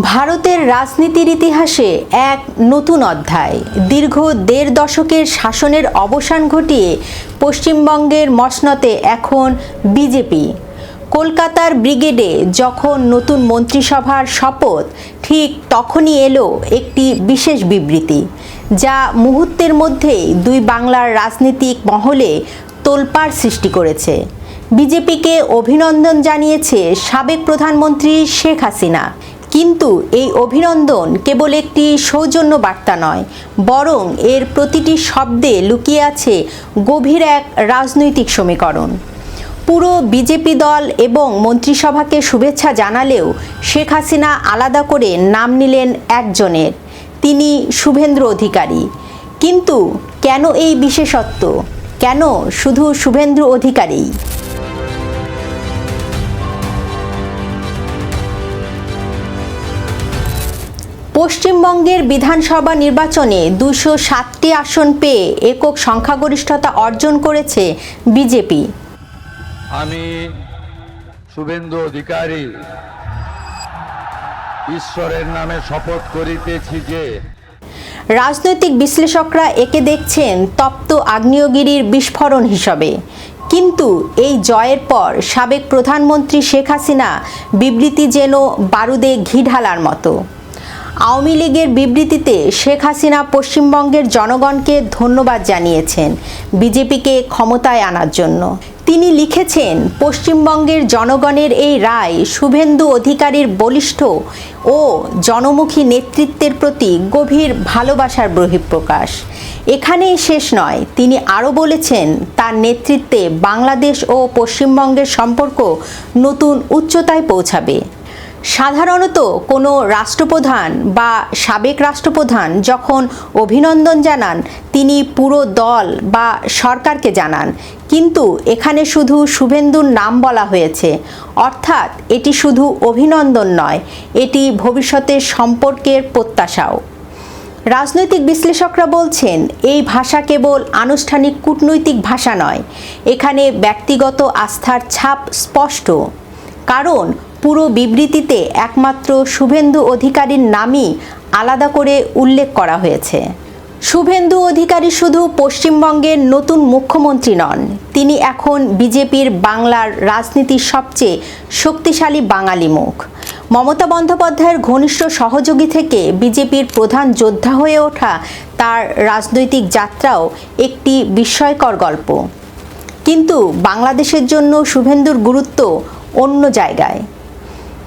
ভারতের রাজনীতির ইতিহাসে এক নতুন অধ্যায়। দীর্ঘ ১.৫ দশকের শাসনের অবসান ঘটিয়ে পশ্চিমবঙ্গের মসনদে এখন বিজেপি। কলকাতার ব্রিগেডে যখন নতুন মন্ত্রিসভার শপথ, ঠিক তখনই এলো একটি বিশেষ বিবৃতি, যা মুহূর্তের মধ্যেই দুই বাংলার রাজনৈতিক মহলে তোলপাড় সৃষ্টি করেছে। বিজেপিকে অভিনন্দন জানিয়েছে সাবেক প্রধানমন্ত্রী শেখ হাসিনা। কিন্তু এই অভিনন্দন কেবল একটি সৌজন্য বার্তা নয়, বরং এর প্রতিটি শব্দে লুকিয়ে আছে গভীর এক রাজনৈতিক সমীকরণ। পুরো বিজেপি দল এবং মন্ত্রিসভাকে শুভেচ্ছা জানালেও শেখ হাসিনা আলাদা করে নাম নিলেন একজনের, তিনি শুভেন্দু অধিকারী। কিন্তু কেন এই বিশেষত্ব? কেন শুধু শুভেন্দু অধিকারী? পশ্চিমবঙ্গের বিধানসভা নির্বাচনে ২০৭টি আসন পেয়ে একক সংখ্যাগরিষ্ঠতা অর্জন করেছে বিজেপি। আমি শুভেন্দু অধিকারী ঈশ্বরের নামে শপথ করিতেছি যে। রাজনৈতিক বিশ্লেষকরা একে দেখছেন তপ্ত আগ্নেয়গিরির বিস্ফোরণ হিসাবে। কিন্তু এই জয়ের পর সাবেক প্রধানমন্ত্রী শেখ হাসিনা বিবৃতি যেন বারুদে ঘি ঢালার মতো। আওয়ামী লীগের বিবৃতিতে শেখ হাসিনা পশ্চিমবঙ্গের জনগণকে ধন্যবাদ জানিয়েছেন বিজেপিকে ক্ষমতায় আনার জন্য। তিনি লিখেছেন, পশ্চিমবঙ্গের জনগণের এই রায় শুভেন্দু অধিকারীর বলিষ্ঠ ও জনমুখী নেতৃত্বের প্রতি গভীর ভালোবাসার বহিঃপ্রকাশ। এখানেই শেষ নয়, তিনি আরও বলেছেন তার নেতৃত্বে বাংলাদেশ ও পশ্চিমবঙ্গের সম্পর্ক নতুন উচ্চতায় পৌঁছাবে। সাধারণত কোনো রাষ্ট্রপ্রধান বা সাবেক রাষ্ট্রপ্রধান যখন অভিনন্দন জানান, তিনি পুরো দল বা সরকারকে জানান। কিন্তু এখানে শুধু শুভেন্দুর নাম বলা হয়েছে, অর্থাৎ এটি শুধু অভিনন্দন নয়, এটি ভবিষ্যতের সম্পর্কের প্রত্যাশাও। রাজনৈতিক বিশ্লেষকরা বলছেন, এই ভাষা কেবল আনুষ্ঠানিক কূটনৈতিক ভাষা নয়, এখানে ব্যক্তিগত আস্থার ছাপ স্পষ্ট। কারণ পুরো বিবৃতিতে একমাত্র শুভেন্দু অধিকারীর নামই আলাদা করে উল্লেখ করা হয়েছে। শুভেন্দু অধিকারী শুধু পশ্চিমবঙ্গের নতুন মুখ্যমন্ত্রী নন, তিনি এখন বিজেপির বাংলার রাজনীতির সবচেয়ে শক্তিশালী বাঙালি মুখ। মমতা বন্দ্যোপাধ্যায়ের ঘনিষ্ঠ সহযোগী থেকে বিজেপির প্রধান যোদ্ধা হয়ে ওঠা তার রাজনৈতিক যাত্রাও একটি বিস্ময়কর গল্প। কিন্তু বাংলাদেশের জন্য শুভেন্দুর গুরুত্ব অন্য জায়গায়।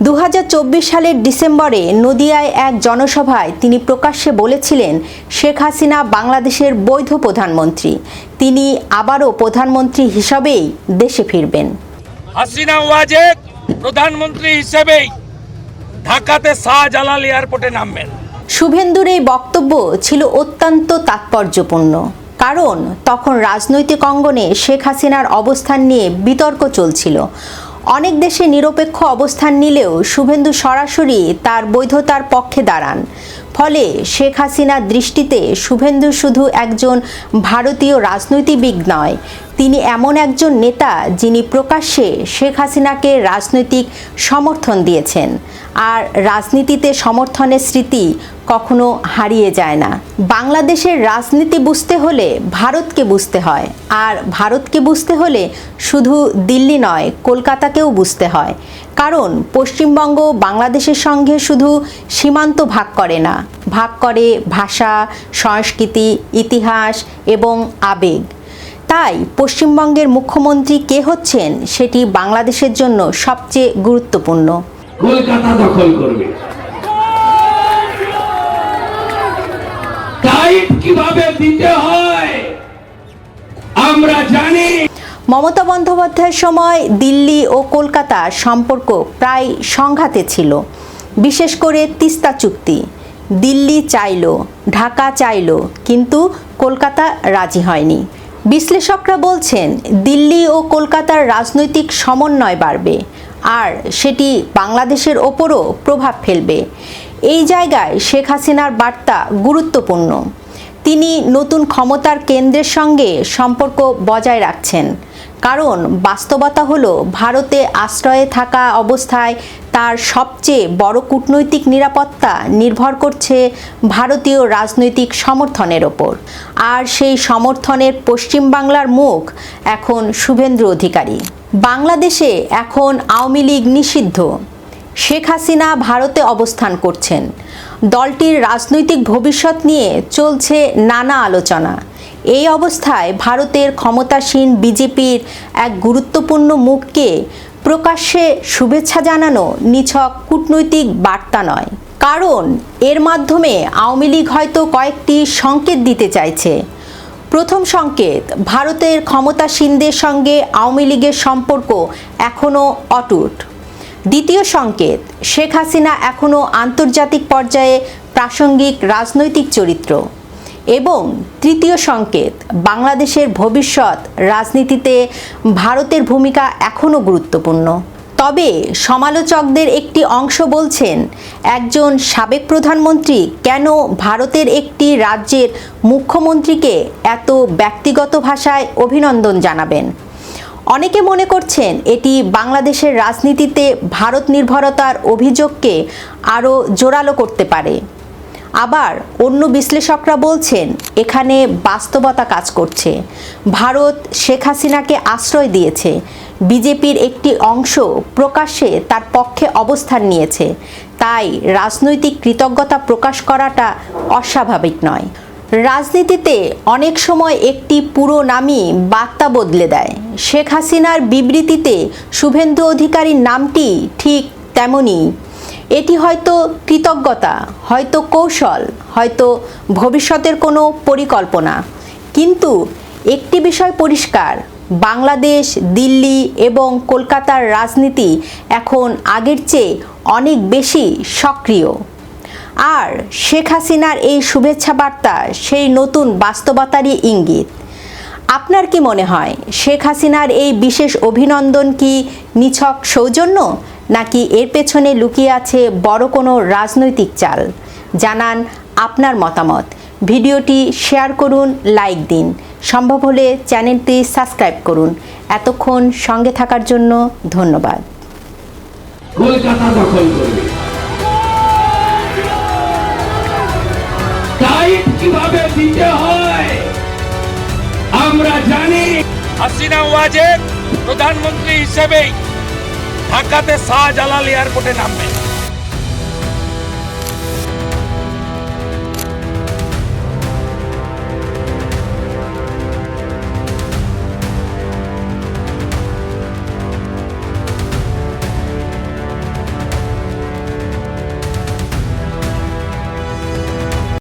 ২০২৪ সালের ডিসেম্বরে নদিয়ায় এক জনসভায় তিনি প্রকাশ্যে বলেছিলেন, শেখ হাসিনা বাংলাদেশের বৈধ প্রধানমন্ত্রী, তিনি আবারও প্রধানমন্ত্রী হিসাবেই দেশে ফিরবেন। হাসিনা ওয়াজেদ প্রধানমন্ত্রী হিসেবেই ঢাকাতে শাহজালাল এয়ারপোর্টে নামবেন। শুভেন্দুর এই বক্তব্য ছিল অত্যন্ত তাৎপর্যপূর্ণ, কারণ তখন রাজনৈতিক অঙ্গনে শেখ হাসিনার অবস্থান নিয়ে বিতর্ক চলছিল। অনেক দেশে নিরপেক্ষ অবস্থান নিলেও শুভেন্দু সরাসরি তার বৈধতার পক্ষে দাঁড়ান। ফলে শেখ হাসিনার দৃষ্টিতে শুভেন্দু শুধু একজন ভারতীয় রাজনীতিবিদ নয়, তিনি এমন একজন নেতা যিনি প্রকাশ্যে শেখ হাসিনাকে রাজনৈতিক সমর্থন দিয়েছেন। আর রাজনীতিতে সমর্থনের স্মৃতি কখনো হারিয়ে যায় না। বাংলাদেশের রাজনীতি বুঝতে হলে ভারতকে বুঝতে হয়, আর ভারতকে বুঝতে হলে শুধু দিল্লি নয়, কলকাতাকেও বুঝতে হয়। কারণ পশ্চিমবঙ্গ বাংলাদেশের সঙ্গে শুধু সীমান্ত ভাগ করে না, ভাগ করে ভাষা, সংস্কৃতি, ইতিহাস এবং আবেগ। তাই পশ্চিমবঙ্গের মুখ্যমন্ত্রী কে হচ্ছেন সেটি বাংলাদেশের জন্য সবচেয়ে গুরুত্বপূর্ণ। কলকাতা দখল করবে, টাইট কিভাবে দিতে হয় আমরা জানি। মমতা বন্দ্যোপাধ্যায়ের সময় দিল্লি ও কলকাতার সম্পর্ক প্রায় সংঘাতে ছিল, বিশেষ করে তিস্তা চুক্তি। দিল্লি চাইল, ঢাকা চাইল, কিন্তু কলকাতা রাজি হয়নি। বিশ্লেষকরা বলছেন, দিল্লি ও কলকাতার রাজনৈতিক সমন্বয় বাড়বে, আর সেটি বাংলাদেশের ওপরও প্রভাব ফেলবে। এই জায়গায় শেখ হাসিনার বার্তা গুরুত্বপূর্ণ। তিনি নতুন ক্ষমতার কেন্দ্রের সঙ্গে সম্পর্ক বজায় রাখছেন, কারণ বাস্তবতা হলো ভারতে আশ্রয়ে থাকা অবস্থায় তার সবচেয়ে বড় কূটনৈতিক নিরাপত্তা নির্ভর করছে ভারতীয় রাজনৈতিক সমর্থনের ওপর। আর সেই সমর্থনের পশ্চিমবাংলার মুখ এখন শুভেন্দু অধিকারী। বাংলাদেশে এখন আওয়ামী লীগ নিষিদ্ধ। শেখ হাসিনা ভারতে অবস্থান করছেন। দলটির রাজনৈতিক ভবিষ্যৎ নিয়ে চলছে নানা আলোচনা। এই অবস্থায় ভারতের ক্ষমতাসীন বিজেপির এক গুরুত্বপূর্ণ মুখকে প্রকাশ্যে শুভেচ্ছা জানানো নিছক কূটনৈতিক বার্তা নয়, কারণ এর মাধ্যমে আওয়ামী লীগ হয়তো কয়েকটি সংকেত দিতে চাইছে। প্রথম সংকেত, ভারতের ক্ষমতাসীনদের সঙ্গে আওয়ামী লীগের সম্পর্ক এখনও অটুট। দ্বিতীয় সংকেত, শেখ হাসিনা এখনও আন্তর্জাতিক পর্যায়ে প্রাসঙ্গিক রাজনৈতিক চরিত্র। এবং তৃতীয় সংকেত, বাংলাদেশের ভবিষ্যৎ রাজনীতিতে ভারতের ভূমিকা এখনও গুরুত্বপূর্ণ। তবে সমালোচকদের একটি অংশ বলছেন, একজন সাবেক প্রধানমন্ত্রী কেন ভারতের একটি রাজ্যের মুখ্যমন্ত্রীকে এত ব্যক্তিগত ভাষায় অভিনন্দন জানাবেন। অনেকে মনে করছেন এটি বাংলাদেশের রাজনীতিতে ভারত নির্ভরতার অভিযোগকে আরও জোরালো করতে পারে। আবার অন্য বিশ্লেষকরা বলছেন এখানে বাস্তবতা কাজ করছে। ভারত শেখ হাসিনাকে আশ্রয় দিয়েছে, বিজেপির একটি অংশ প্রকাশ্যে তার পক্ষে অবস্থান নিয়েছে, তাই রাজনৈতিক কৃতজ্ঞতা প্রকাশ করাটা অস্বাভাবিক নয়। রাজনীতিতে অনেক সময় একটি পুরো নামই বার্তা বদলে দেয়। শেখ হাসিনার বিবৃতিতে শুভেন্দু অধিকারীর নামটি ঠিক তেমনই। এটি হয়তো কৃতজ্ঞতা, হয়তো কৌশল, হয়তো ভবিষ্যতের কোনো পরিকল্পনা। কিন্তু একটি বিষয় পরিষ্কার, বাংলাদেশ, দিল্লি এবং কলকাতার রাজনীতি এখন আগের চেয়ে অনেক বেশি সক্রিয়। আর শেখ হাসিনার এই শুভেচ্ছা বার্তা সেই নতুন বাস্তবতারই ইঙ্গিত। আপনার কি মনে হয়, শেখ হাসিনার এই বিশেষ অভিনন্দন কি নিছক সৌজন্য, নাকি এর পেছনে লুকিয়ে আছে বড় কোনো রাজনৈতিক চাল? জানান আপনার মতামত। ভিডিওটি শেয়ার করুন, লাইক দিন, সম্ভব হলে চ্যানেলটি সাবস্ক্রাইব করুন। এতক্ষণ সঙ্গে থাকার জন্য ধন্যবাদ। কলকাতা দখল করবে। টাইট কিভাবে দিতে হয় আমরা জানি। হাসিনা ওয়াজেদ প্রধানমন্ত্রী হিসেবেই ঢাকাতে শাহজালাল এয়ারপোর্টে নামবেন।